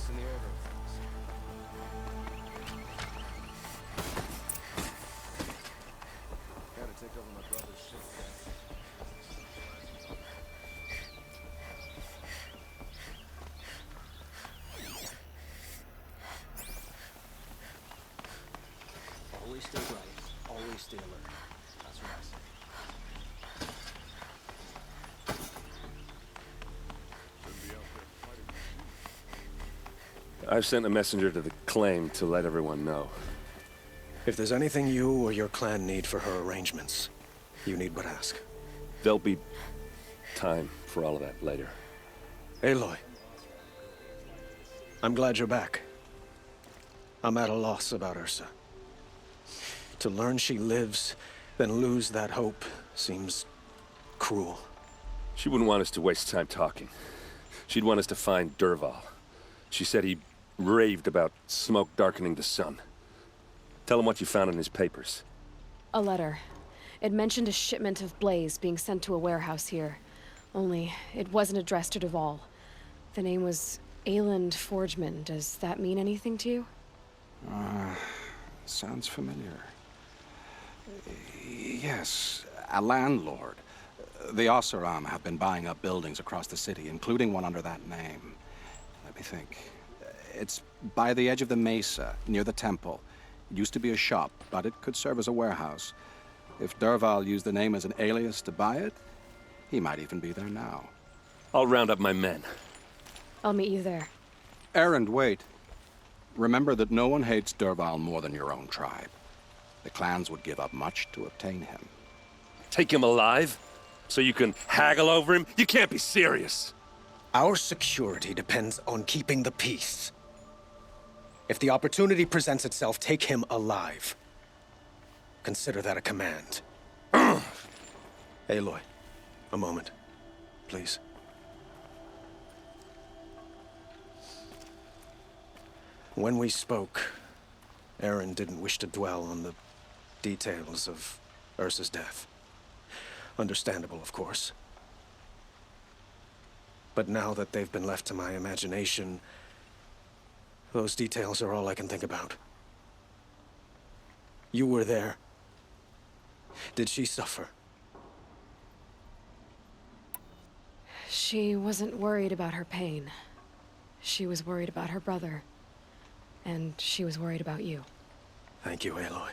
us in the order of things. Gotta take over my brother's ship. Always stay right. Always stay alert. That's what I say. I've sent a messenger to the claim to let everyone know. If there's anything you or your clan need for her arrangements, you need but ask. There'll be time for all of that later. Aloy, I'm glad you're back. I'm at a loss about Ursa. To learn she lives, then lose that hope, seems cruel. She wouldn't want us to waste time talking. She'd want us to find Dervahl. She said he raved about smoke darkening the sun. Tell him what you found in his papers. A letter. It mentioned a shipment of blaze being sent to a warehouse here. Only, it wasn't addressed to Dervahl. The name was Ayland Forgeman. Does that mean anything to you? Sounds familiar. Yes, a landlord. The Oseram have been buying up buildings across the city, including one under that name. Let me think. It's by the edge of the mesa, near the temple. It used to be a shop, but it could serve as a warehouse. If Dervahl used the name as an alias to buy it, he might even be there now. I'll round up my men. I'll meet you there. Erend, wait. Remember that no one hates Dervahl more than your own tribe. The clans would give up much to obtain him. Take him alive? So you can haggle over him? You can't be serious. Our security depends on keeping the peace. If the opportunity presents itself, take him alive. Consider that a command. Aloy, a moment, please. When we spoke, Erend didn't wish to dwell on the details of Ursa's death. Understandable, of course. But now that they've been left to my imagination, those details are all I can think about. You were there. Did she suffer? She wasn't worried about her pain. She was worried about her brother. And she was worried about you. Thank you, Aloy.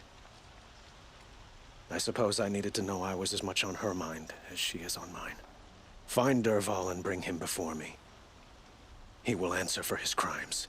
I suppose I needed to know I was as much on her mind as she is on mine. Find Dervahl and bring him before me. He will answer for his crimes.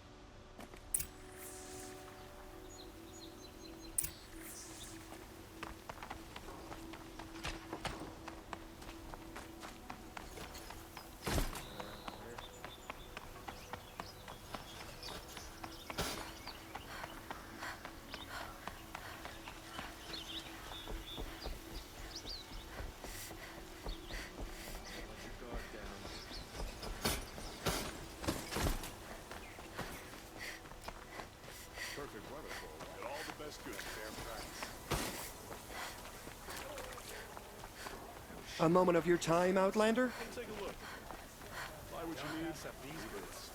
A moment of your time, Outlander? Take a look. Why would you need these boots?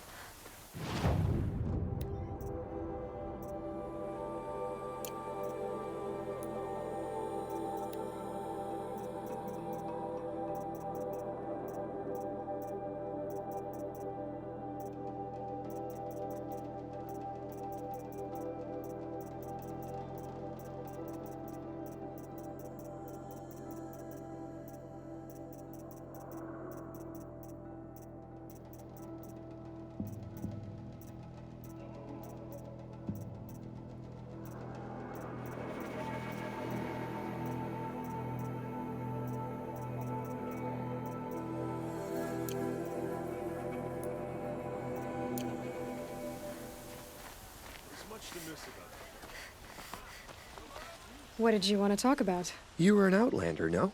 What did you want to talk about? You were an Outlander, no?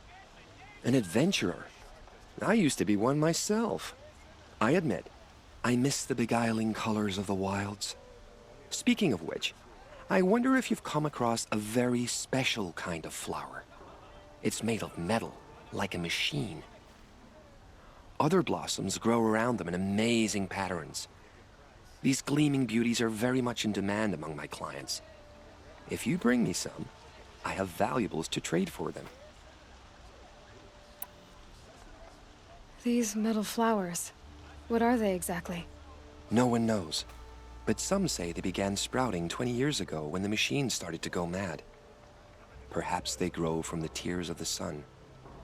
An adventurer. I used to be one myself. I admit, I miss the beguiling colors of the wilds. Speaking of which, I wonder if you've come across a very special kind of flower. It's made of metal, like a machine. Other blossoms grow around them in amazing patterns. These gleaming beauties are very much in demand among my clients. If you bring me some, I have valuables to trade for them. These metal flowers, what are they exactly? No one knows, but some say they began sprouting 20 years ago when the machines started to go mad. Perhaps they grow from the tears of the sun,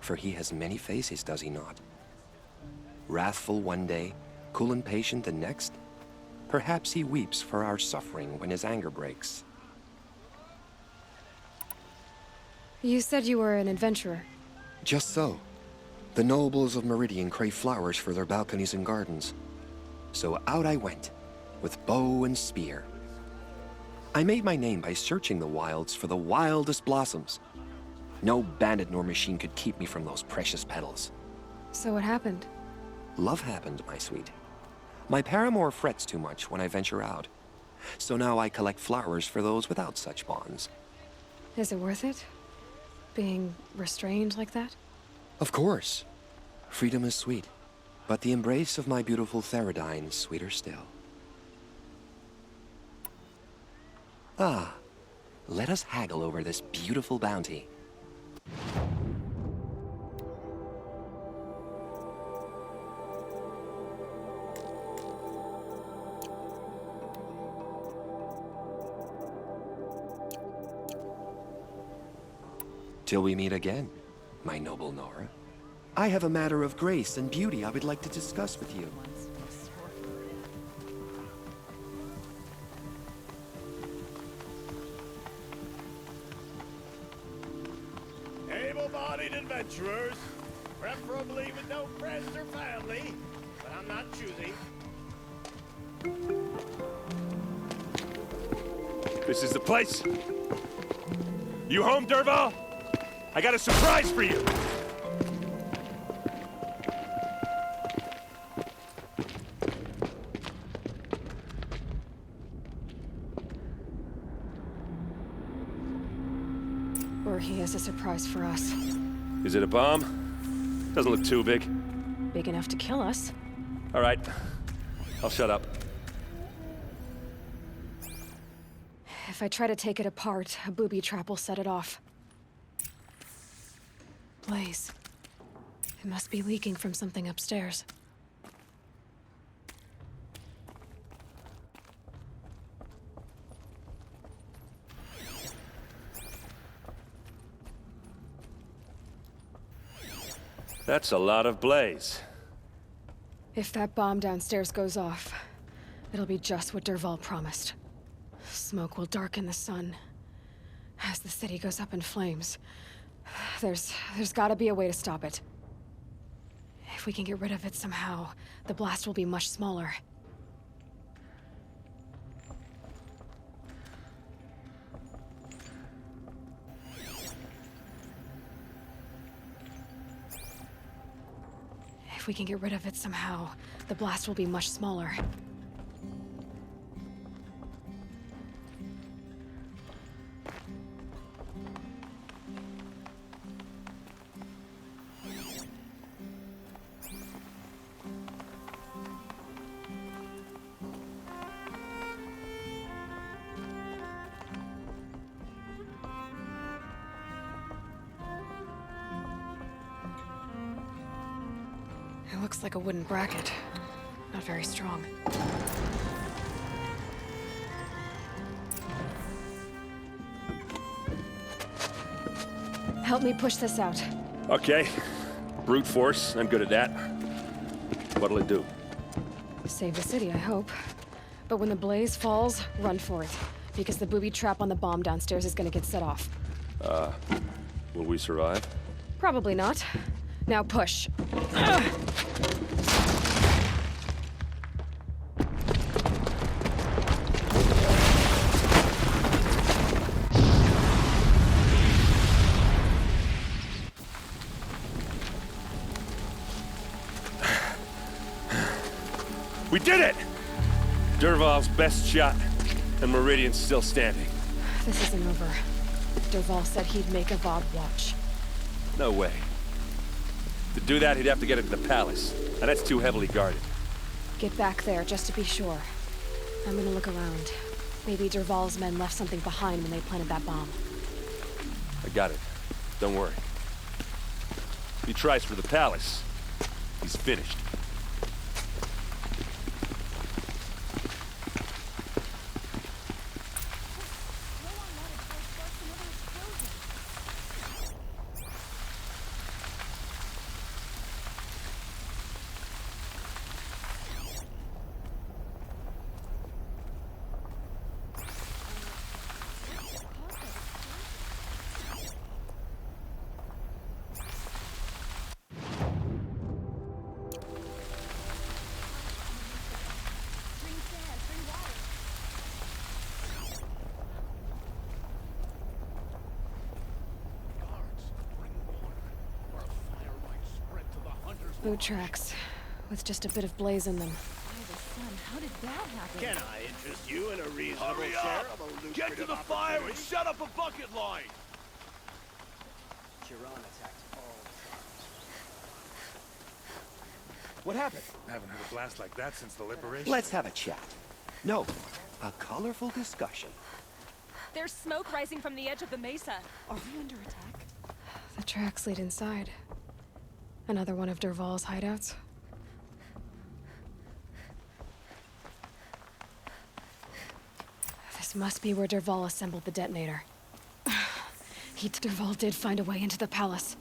for he has many faces, does he not? Wrathful one day, cool and patient the next. Perhaps he weeps for our suffering when his anger breaks. You said you were an adventurer. Just so. The nobles of Meridian crave flowers for their balconies and gardens. So out I went, with bow and spear. I made my name by searching the wilds for the wildest blossoms. No bandit nor machine could keep me from those precious petals. So what happened? Love happened, my sweet. My paramour frets too much when I venture out. So now I collect flowers for those without such bonds. Is it worth it? Being restrained like that? Of course. Freedom is sweet, but the embrace of my beautiful Theradine is sweeter still. Ah, let us haggle over this beautiful bounty. Till we meet again, my noble Nora. I have a matter of grace and beauty I would like to discuss with you. Able-bodied adventurers, preferably with no friends or family, but I'm not choosy. This is the place. You home, Dervahl? I got a surprise for you. Or he has a surprise for us. Is it a bomb? Doesn't look too big. Big enough to kill us. All right. I'll shut up. If I try to take it apart, a booby trap will set it off. Blaze. It must be leaking from something upstairs. That's a lot of blaze. If that bomb downstairs goes off, it'll be just what Dervahl promised. Smoke will darken the sun. As the city goes up in flames, there's gotta be a way to stop it. If we can get rid of it somehow, the blast will be much smaller. If we can get rid of it somehow, the blast will be much smaller. It looks like a wooden bracket. Not very strong. Help me push this out. Okay. Brute force, I'm good at that. What'll it do? Save the city, I hope. But when the blaze falls, run for it. Because the booby trap on the bomb downstairs is gonna get set off. Will we survive? Probably not. Now push. Ugh. We did it! Dervahl's best shot, and Meridian's still standing. This isn't over. Dervahl said he'd make a Vought watch. No way. To do that, he'd have to get into the palace, and that's too heavily guarded. Get back there, just to be sure. I'm gonna look around. Maybe Dervahl's men left something behind when they planted that bomb. I got it. Don't worry. If he tries for the palace, he's finished. Boot tracks, with just a bit of blaze in them. How did that happen? Can I interest you in a reasonable Hurry share up! of a lucrative Get to the fire and opportunity? shut up a bucket line! What happened? I haven't heard a blast like that since the liberation. Let's have a chat. No, a colorful discussion. There's smoke rising from the edge of the mesa. Are we under attack? The tracks lead inside. Another one of Dervahl's hideouts. This must be where Dervahl assembled the detonator. Dervahl did find a way into the palace.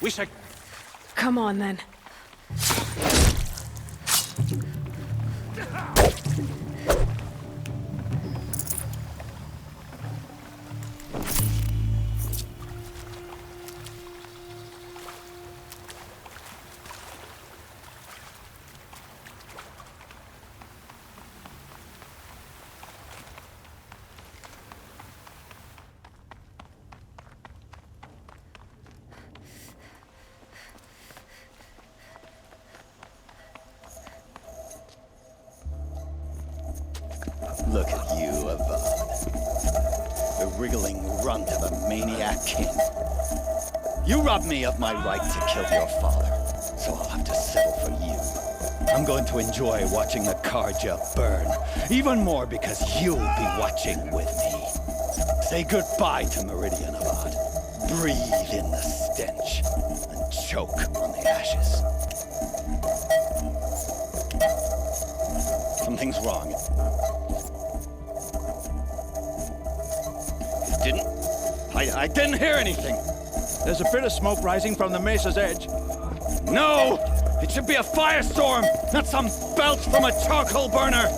We should... Come on, then. Look at you, Avad. The wriggling runt of a maniac king. You robbed me of my right to kill your father, so I'll have to settle for you. I'm going to enjoy watching the Karja burn, even more because you'll be watching with me. Say goodbye to Meridian, Avad. Breathe in the stench, and choke on the ashes. Something's wrong. I didn't hear anything. There's a bit of smoke rising from the mesa's edge. No! It should be a firestorm, not some belch from a charcoal burner!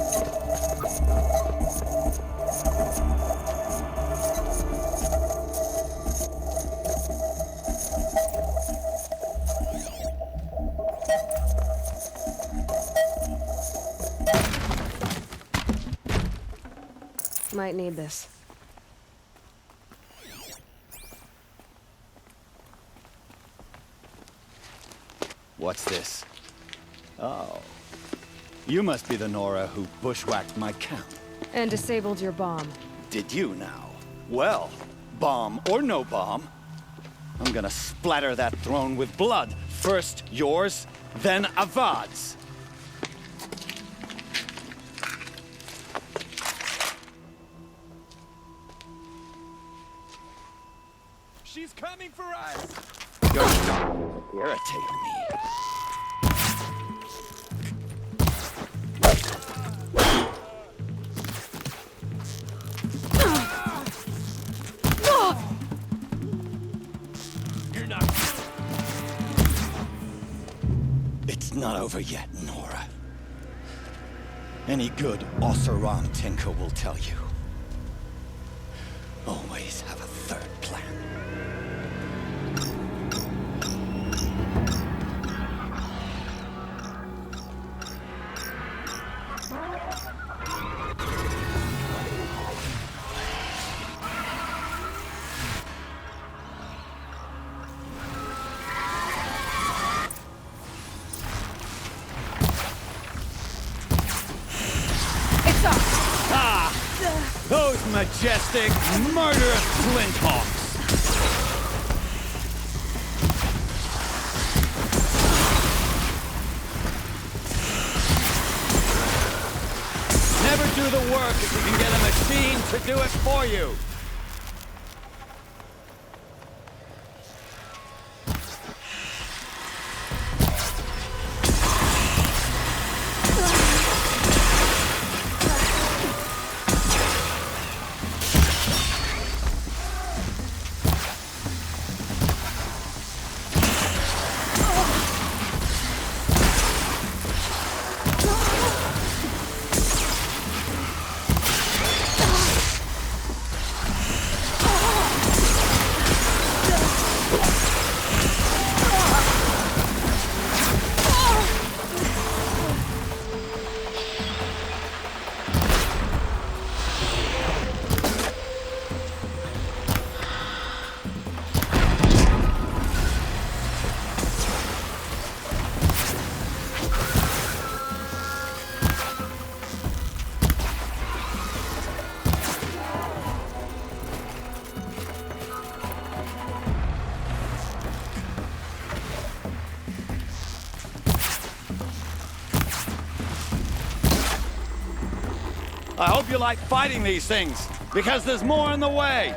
Might need this. What's this? Oh. You must be the Nora who bushwhacked my camp. And disabled your bomb. Did you now? Well, bomb or no bomb, I'm gonna splatter that throne with blood. First yours, then Avad's. She's coming for us! Go stop. Irritate me. You're not... It's not over yet, Nora. Any good Oseram tinker will tell you. Always have a third plan. Those majestic, murderous flinthawks! Never do the work if you can get a machine to do it for you! I hope you like fighting these things, because there's more in the way.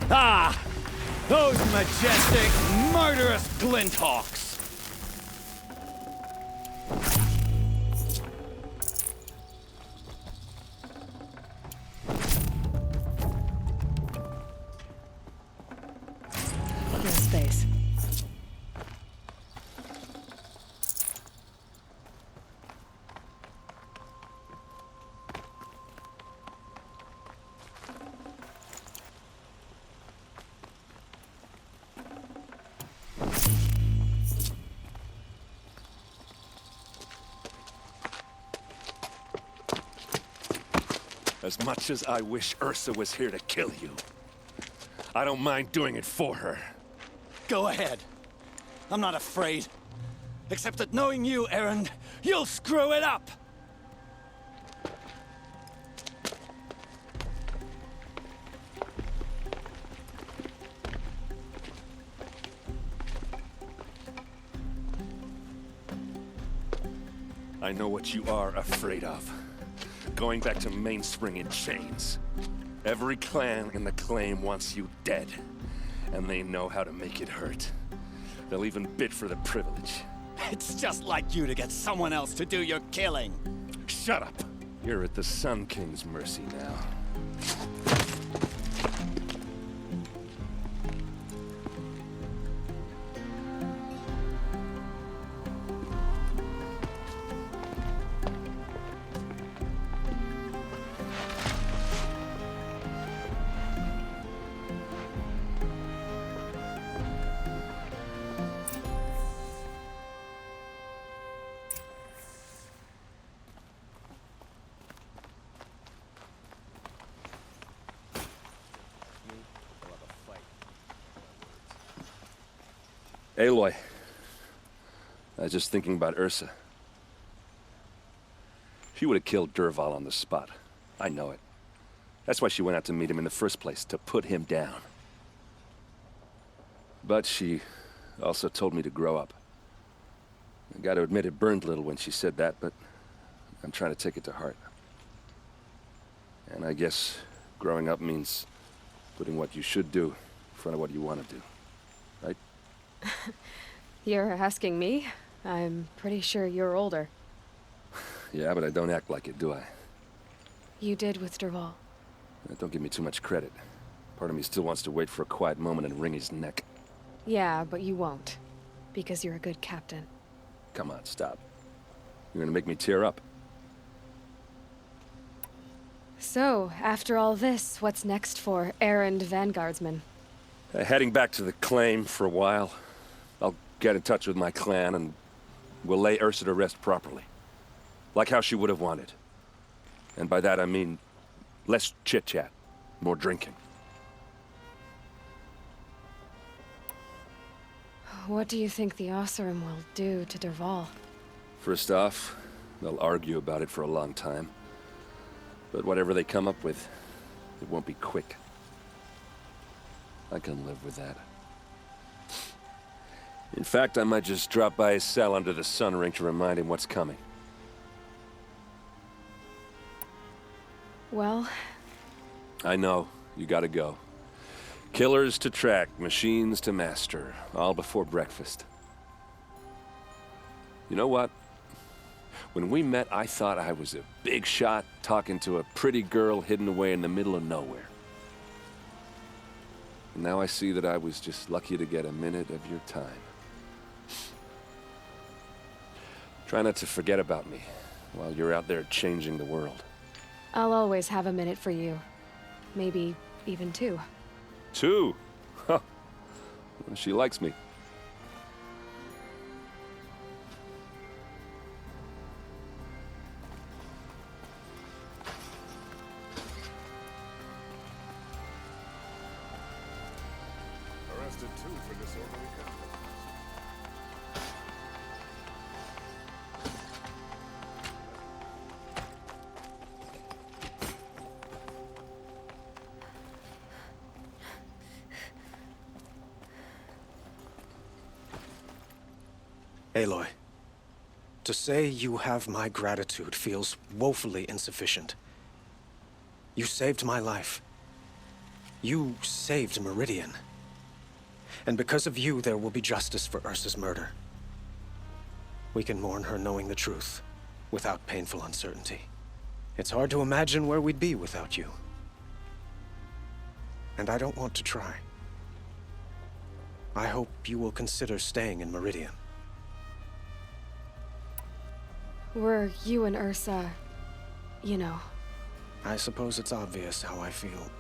Ah! Those majestic, murderous glinthawks! No space. As much as I wish Ursa was here to kill you, I don't mind doing it for her. Go ahead. I'm not afraid. Except that knowing you, Erend, you'll screw it up! I know what you are afraid of. Going back to Mainspring in chains. Every clan in the claim wants you dead. And they know how to make it hurt. They'll even bid for the privilege. It's just like you to get someone else to do your killing. Shut up! You're at the Sun King's mercy now. Aloy. I was just thinking about Ursa. She would have killed Dervahl on the spot. I know it. That's why she went out to meet him in the first place, to put him down. But she also told me to grow up. I gotta admit it burned a little when she said that, but I'm trying to take it to heart. And I guess growing up means putting what you should do in front of what you want to do. Right? You're asking me? I'm pretty sure you're older. Yeah, but I don't act like it, do I? You did with Dervahl. Don't give me too much credit. Part of me still wants to wait for a quiet moment and wring his neck. Yeah, but you won't. Because you're a good captain. Come on, stop. You're gonna make me tear up. So, after all this, what's next for errand vanguardsman? Heading back to the claim for a while. I'll get in touch with my clan and we'll lay Ursa to rest properly. Like how she would have wanted. And by that I mean less chit-chat, more drinking. What do you think the Oseram will do to Dervahl? First off, they'll argue about it for a long time. But whatever they come up with, it won't be quick. I can live with that. In fact, I might just drop by his cell under the sun ring to remind him what's coming. Well... I know. You gotta go. Killers to track, machines to master, all before breakfast. You know what? When we met, I thought I was a big shot talking to a pretty girl hidden away in the middle of nowhere. And now I see that I was just lucky to get a minute of your time. Try not to forget about me while you're out there changing the world. I'll always have a minute for you. Maybe even two. 2? Huh. She likes me. Arrested too for disorderly conduct. Aloy, to say you have my gratitude feels woefully insufficient. You saved my life. You saved Meridian. And because of you, there will be justice for Ursa's murder. We can mourn her knowing the truth, without painful uncertainty. It's hard to imagine where we'd be without you. And I don't want to try. I hope you will consider staying in Meridian. Were you and Ursa... you know... I suppose it's obvious how I feel.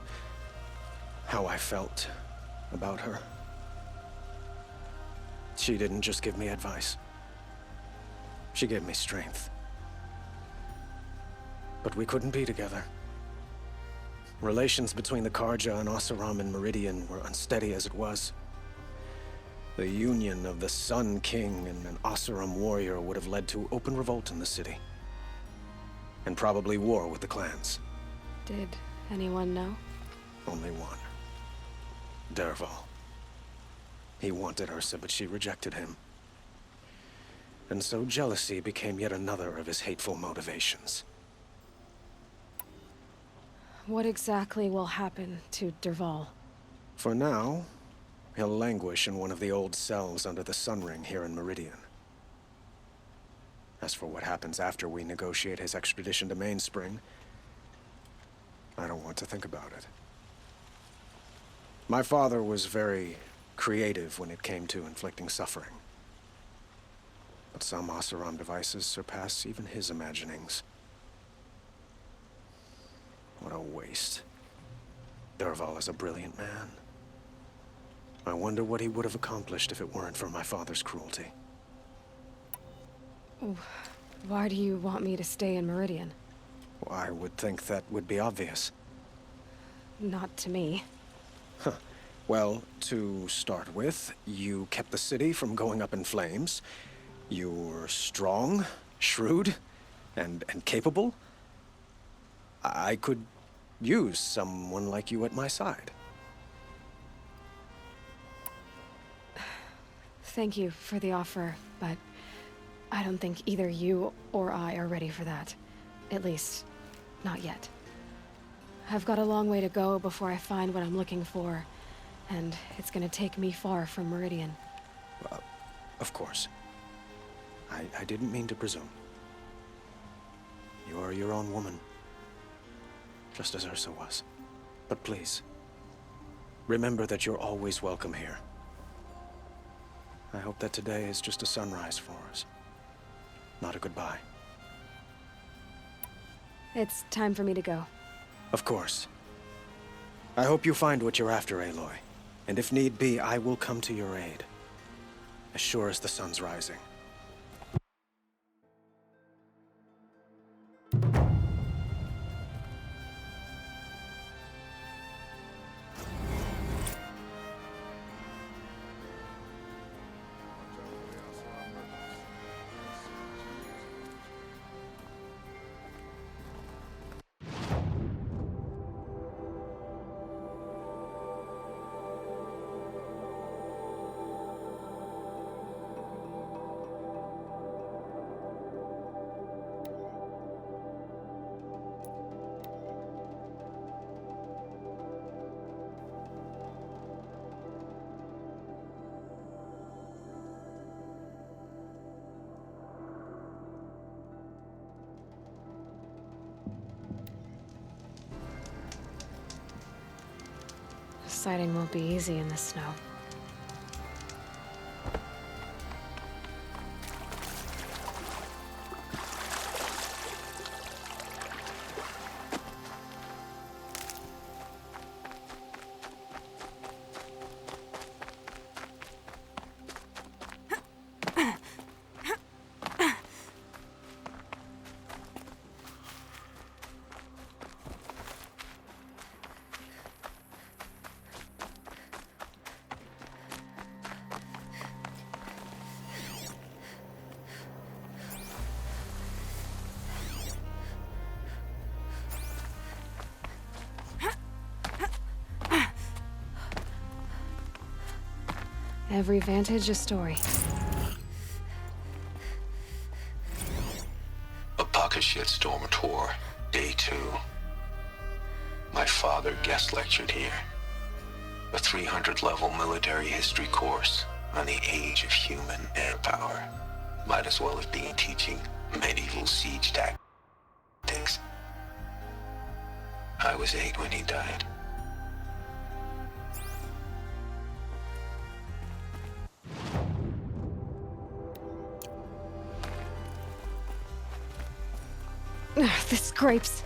How I felt about her. She didn't just give me advice. She gave me strength. But we couldn't be together. Relations between the Karja and Oseram and Meridian were unsteady as it was. The union of the Sun King and an Oseram warrior would have led to open revolt in the city. And probably war with the clans. Did anyone know? Only one. Dervahl. He wanted Ursa, but she rejected him. And so jealousy became yet another of his hateful motivations. What exactly will happen to Dervahl? For now, he'll languish in one of the old cells under the Sun Ring here in Meridian. As for what happens after we negotiate his extradition to Mainspring, I don't want to think about it. My father was very creative when it came to inflicting suffering. But some Oseram devices surpass even his imaginings. What a waste. Dervahl is a brilliant man. I wonder what he would have accomplished if it weren't for my father's cruelty. Why do you want me to stay in Meridian? Well, I would think that would be obvious. Not to me. Huh. Well, to start with, you kept the city from going up in flames. You were strong, shrewd, and capable. I could use someone like you at my side. Thank you for the offer, but I don't think either you or I are ready for that. At least, not yet. I've got a long way to go before I find what I'm looking for, and it's gonna take me far from Meridian. Of course. I didn't mean to presume. You are your own woman, just as Ursa was. But please, remember that you're always welcome here. I hope that today is just a sunrise for us, not a goodbye. It's time for me to go. Of course. I hope you find what you're after, Aloy. And if need be, I will come to your aid. As sure as the sun's rising. Sighting won't be easy in the snow. Every vantage a story. A bucket shitstorm tour, day 2. My father guest lectured here. A 300-level military history course on the age of human air power. Might as well have been teaching medieval siege tactics. I was 8 when he died. The scrapes.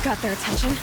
Got their attention.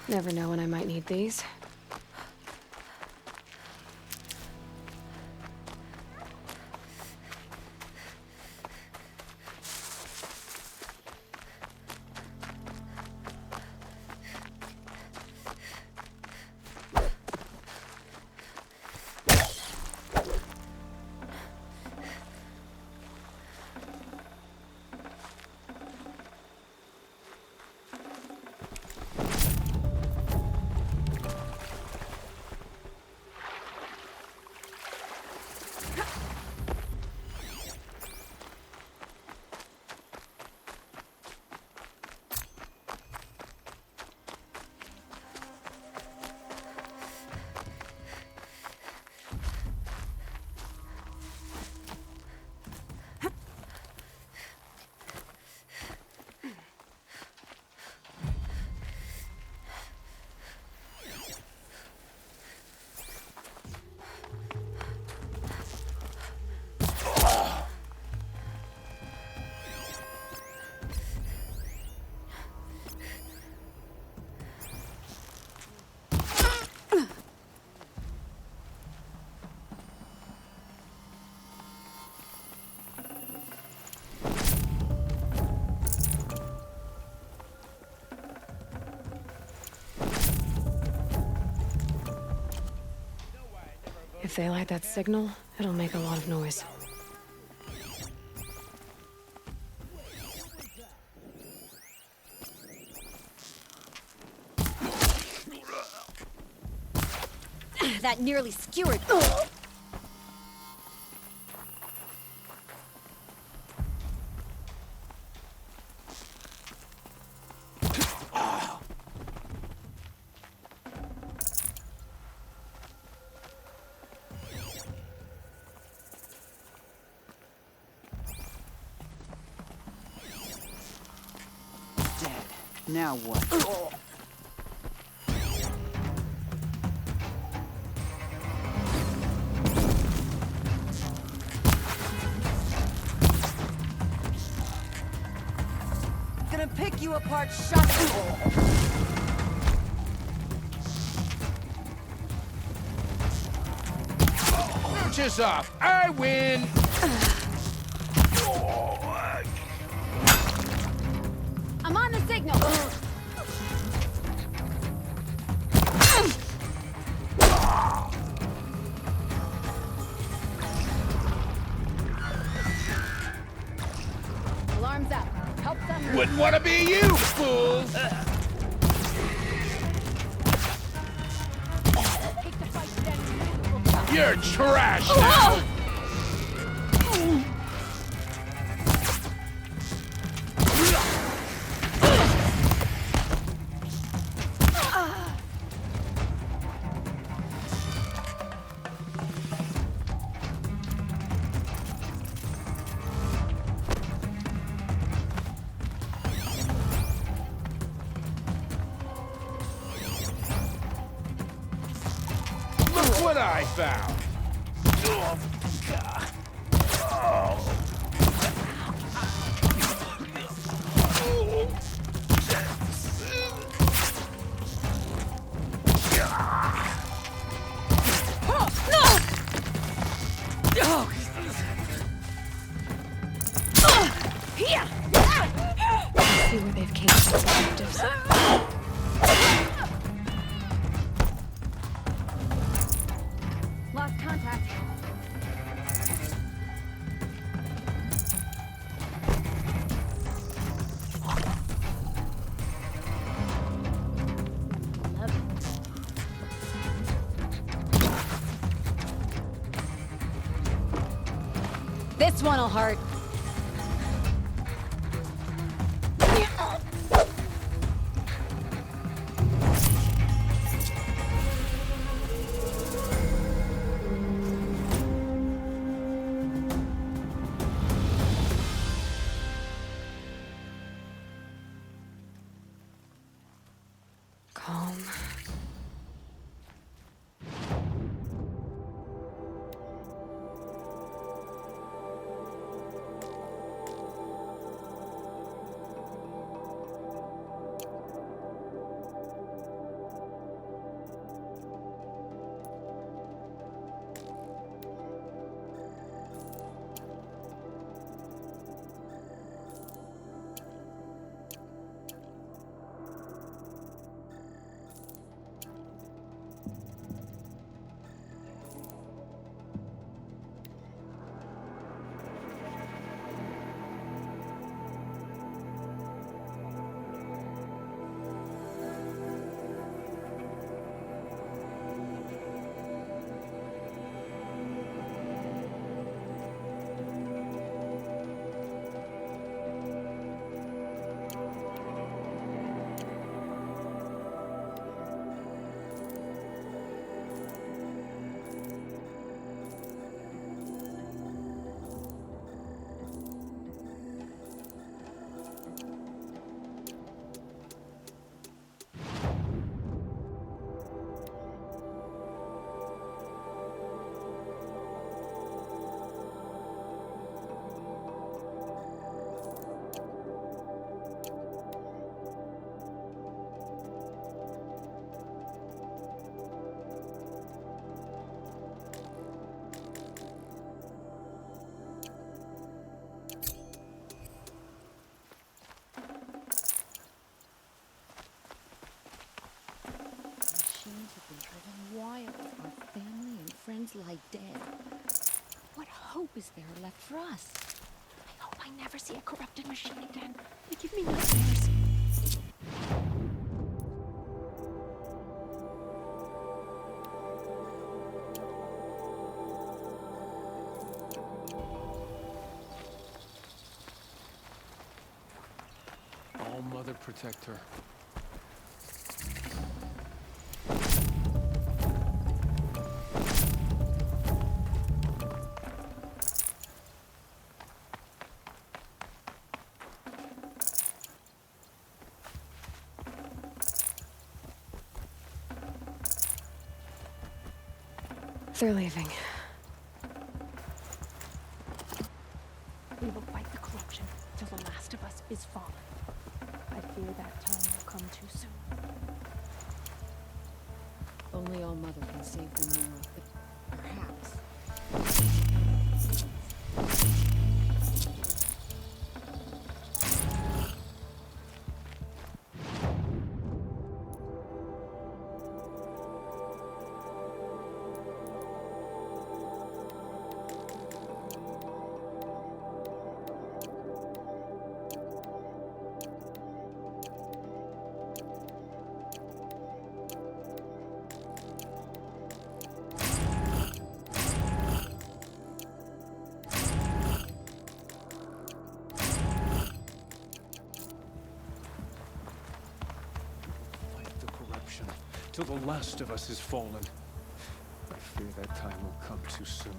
Never know when I might need these. If they light that signal, it'll make a lot of noise. That nearly skewered. Now what? Gonna pick you apart, shotgun. Purchase off. I win. I'm on the signal. Alarms up. Help them. Wouldn't want to be you, fool. Take the fight then. You're trash now. Look what I found. See where they've caged these captives. Lost contact. This one'll hurt. Calm. lie dead. What hope is there left for us? I hope I never see a corrupted machine again. They give me nightmares. All Mother protect her. They're leaving. We will fight the corruption till the last of us is fallen. I fear that time will come too soon. Only All Mother can save them now, but perhaps. Till the last of us is fallen. I fear that time will come too soon.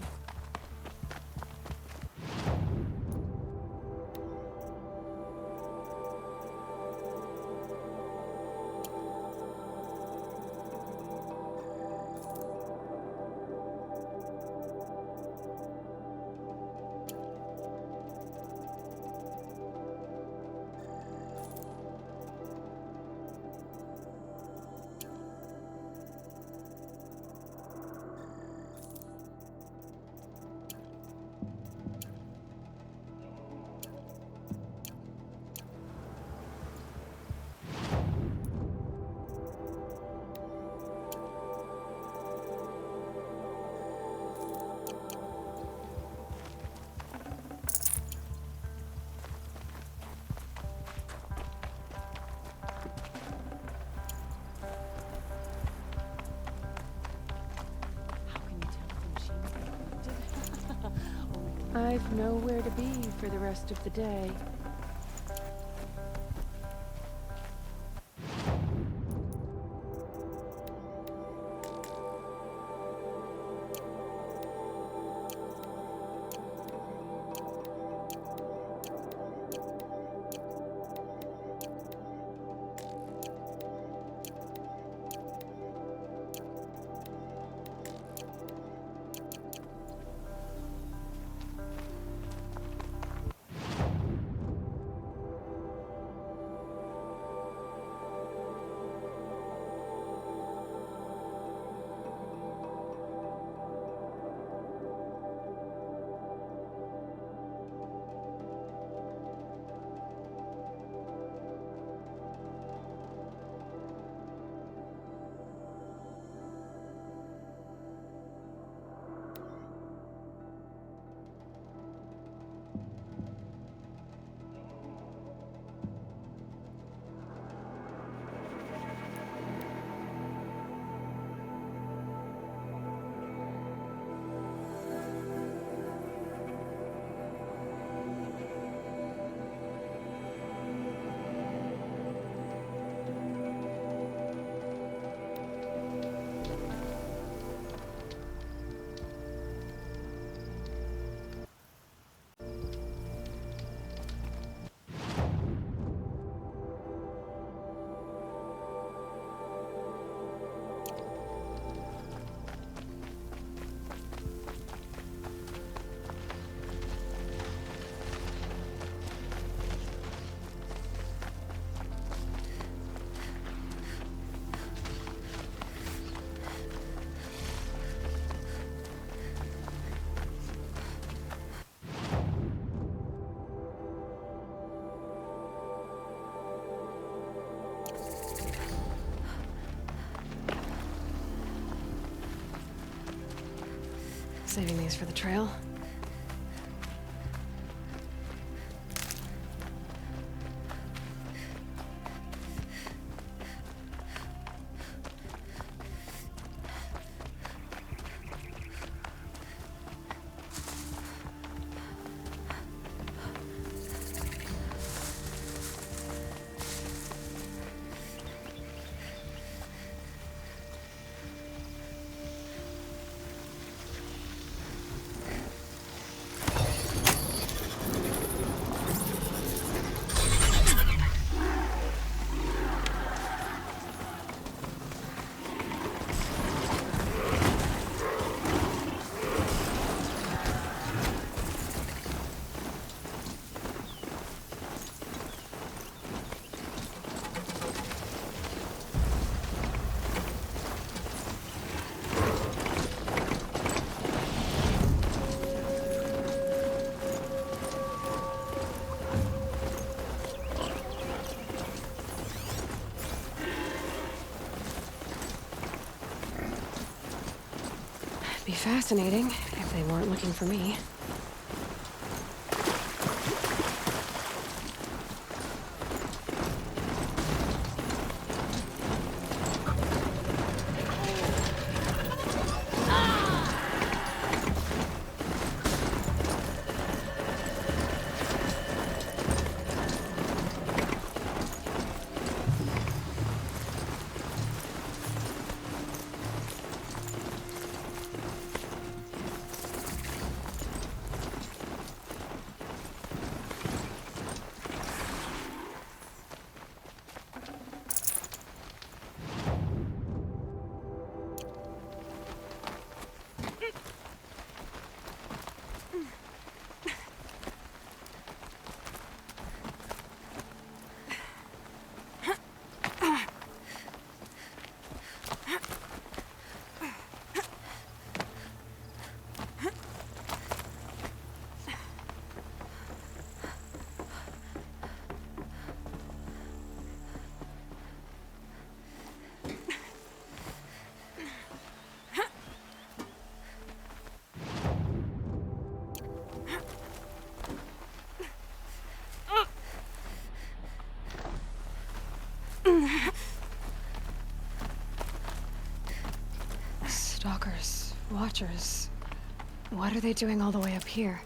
I've nowhere to be for the rest of the day. Saving these for the trail. Be fascinating if they weren't looking for me. Stalkers, watchers. What are they doing all the way up here?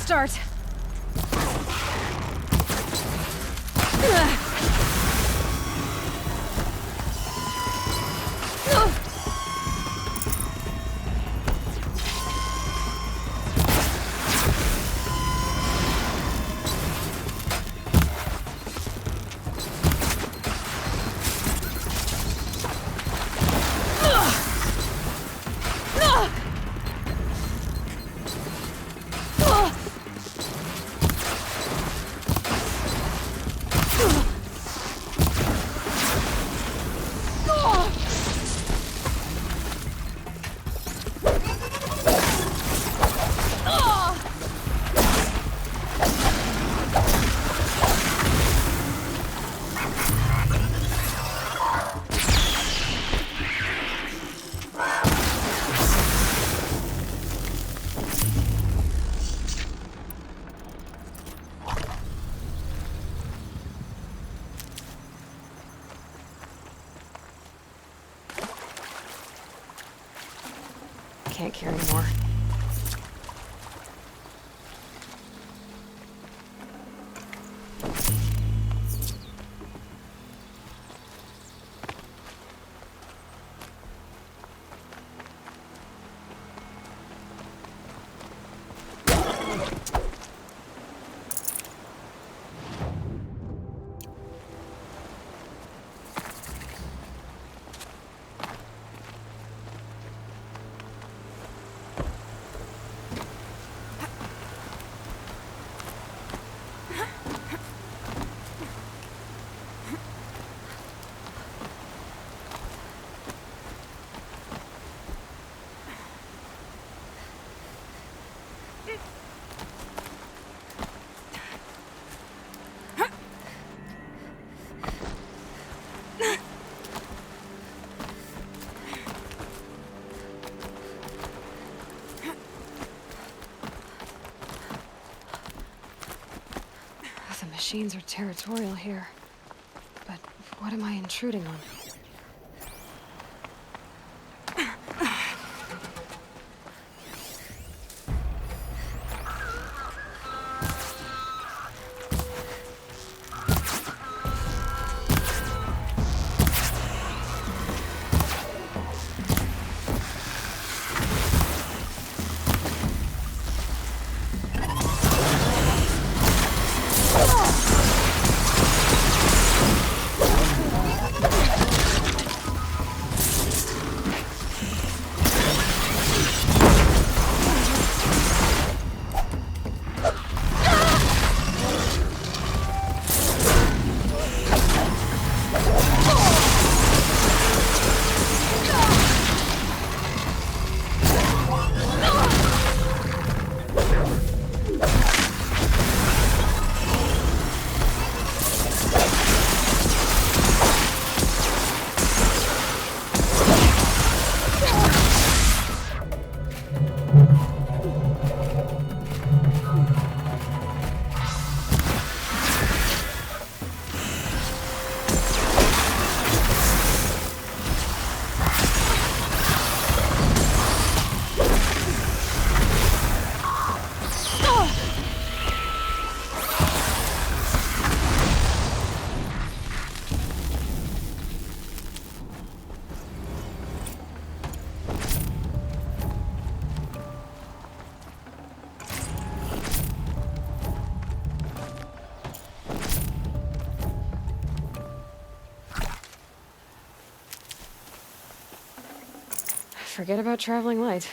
Start. Can't carry more. machines are territorial here. But what am I intruding on? Forget about traveling light.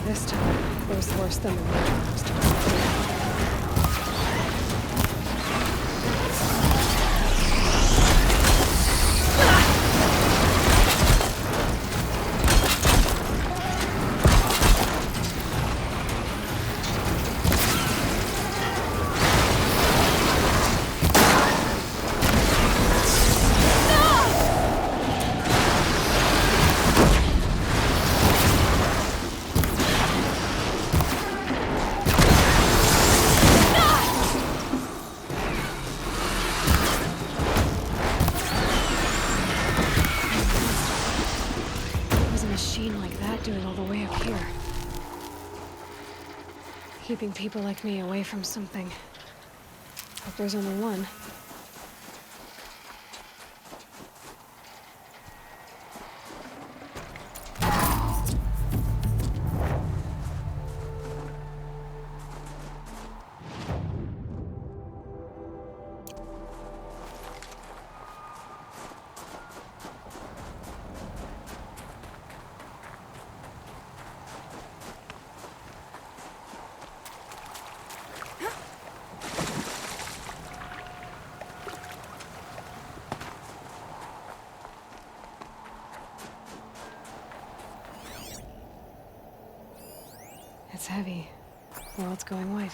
This time, it was worse than the Remastered. Doing all the way up here. Keeping people like me away from something. Hope there's only one. It's heavy. World's going white.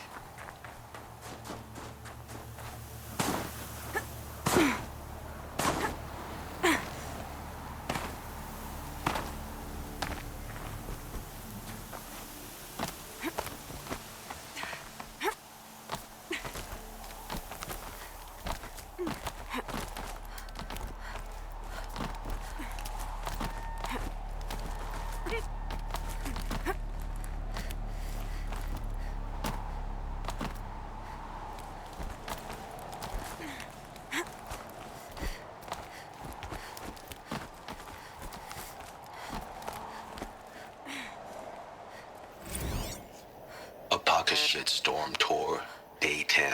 Shitstorm Tour, Day 10.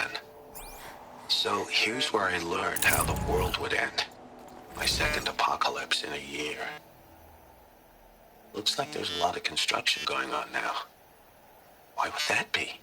So here's where I learned how the world would end. My second apocalypse in a year. Looks like there's a lot of construction going on now. Why would that be?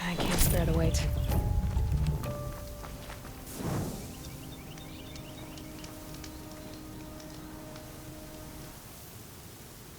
I can't spare the weight.